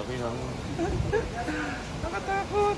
Laki ng... Nakatakot!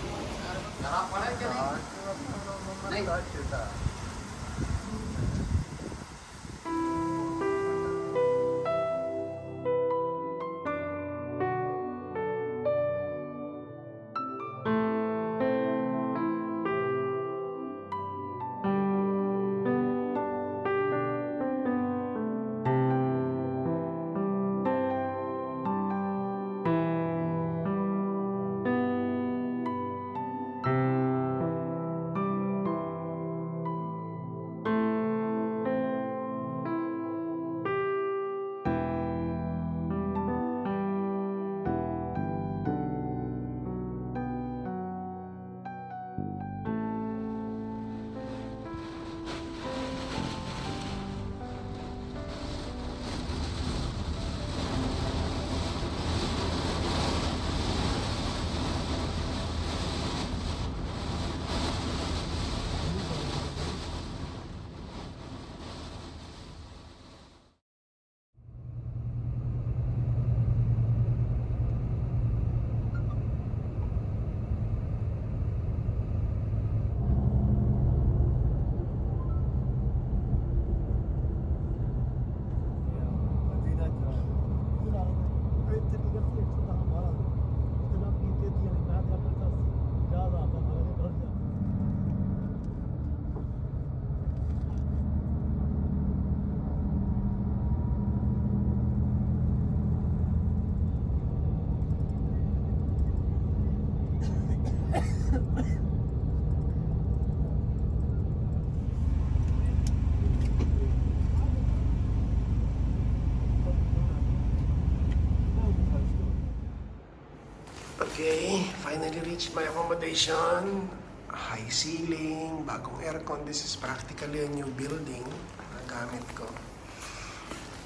Okay, finally reached my accommodation. High ceiling, bagong aircon. This is practically a new building na gamit ko.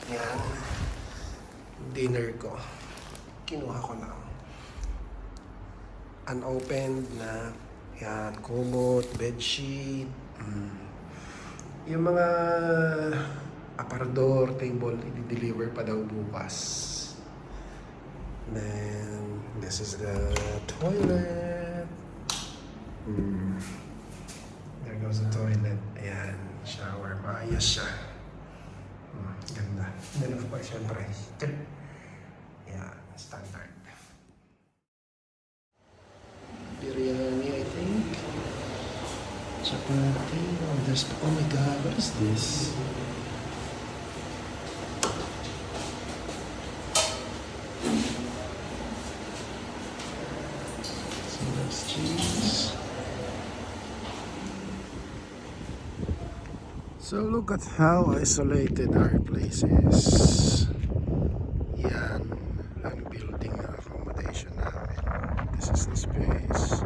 Yan. Dinner ko. Kinuha ko lang. Unopened na. Yan, kumot, bedsheet. Yung mga aparador, table, i-deliver pa daw bukas. Then, this is the toilet. There goes the toilet. Ayan, shower. Maayos siya. Ganda. Then of course, syempre. Yeah, standard. Biryani, I think. Chapati. Oh my God, what is this? Cheese. So look at how isolated our place is. Yan ang building na accommodation namin. This is the space.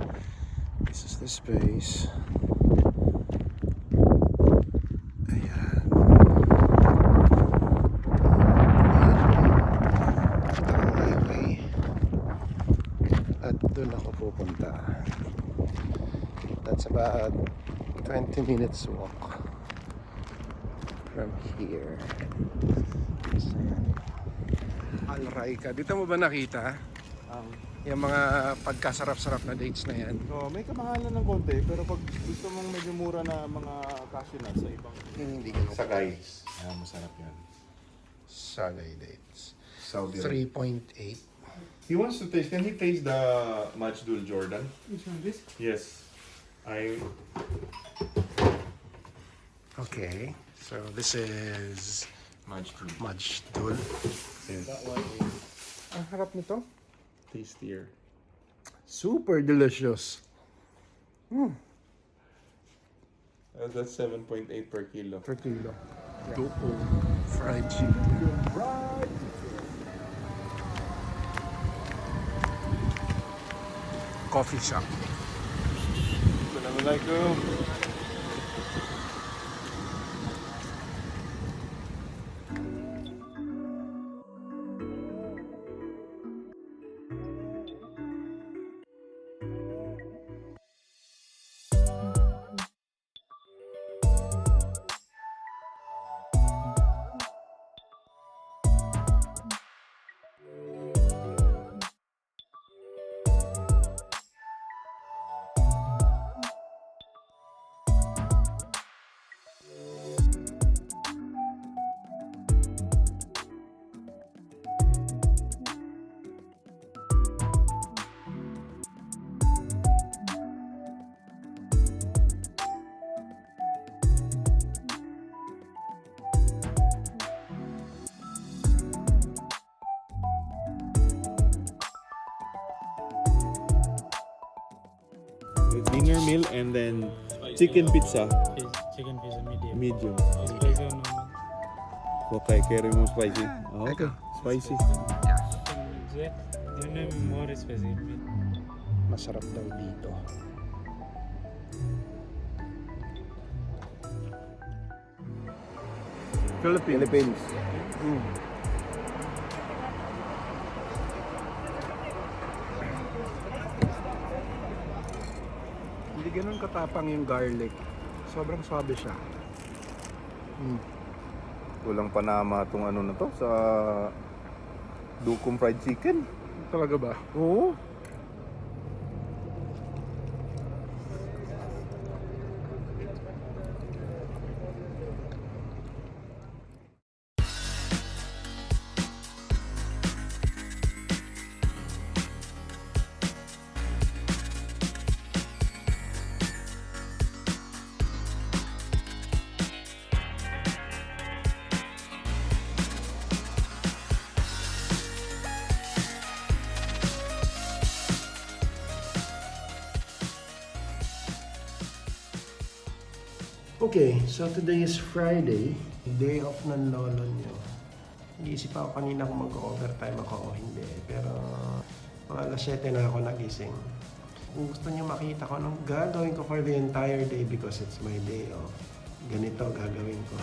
This is the space. Ayan. Ito ang highway. At doon ako pupunta. That's about 20 minutes walk from here. So, Al-Raika. Dito mo ba nakita? Yung mga pagkasarap-sarap na dates na yan. So, may kamahalan ng konti, pero pag gusto mong medyo mura na mga cashew nuts sa ibang... Hindi ko na. Sagay. Ayan, masarap yan. Sagay dates. Saudi 3.8. He wants to taste. Can he taste the Majdul Jordan? Which one? This? Yes. Okay. So this is Majdul. Majdul. Yes. That one is Ang harap nito. Tastier. Super delicious. That's 7.8 per kilo. Per kilo. Duqm fried chicken. Coffee shop. Assalamualaikum. dinner meal and then chicken pizza, Chicken pizza medium. medium. Spicy or normal? Okay, carry mo spicy. Ah, okay, spicy. Dinner more spicy. Masarap daw dito. Philippines. Hindi ganun katapang yung garlic. Sobrang swabe siya. Walang panama tong ano na to sa Duqm fried chicken. Talaga ba? Oo. Okay, so today is Friday, day off ng lolo nyo. Nag-iisip ako kanina kung mag-overtime ako o hindi. Pero mga alas 7 na ako nagising. Kung gusto nyo makita ko anong gagawin ko for the entire day because it's my day off, ganito gagawin ko.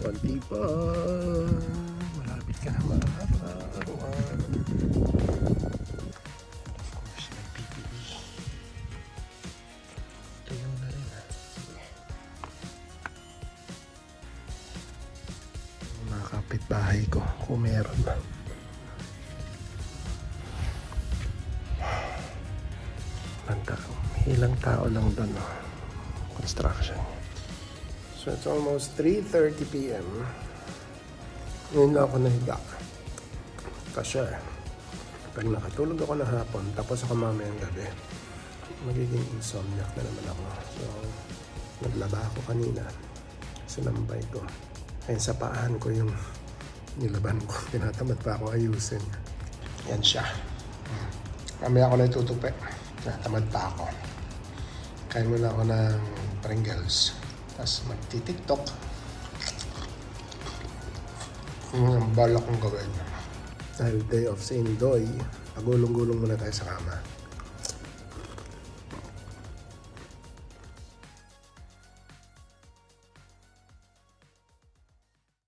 Konti pa. Malapit ka na maarawan. Of course, may PPE. Tuyo na rin. Sige. Mga kapitbahay ko, kung meron. Ilang tao lang doon. Construction. So it's almost 3:30 p.m. Ngayon na ako nahiga. Kasi pag nakatulog ako ng hapon, tapos ako mamayang gabi, magiging insomniac na naman ako. So naglaba ako kanina. Sinambay ko. Ayun sa paan ko yung nilaban ko. Tinatamad pa ako ayusin. Yan siya. Mamaya ako na itutupi. Tinatamad pa ako. Kain muna ako ng Pringles. Tapos magti-tiktok. Ang balak kong gawin. Dahil day of sa Indoy, pagulong-gulong muna tayo sa kama.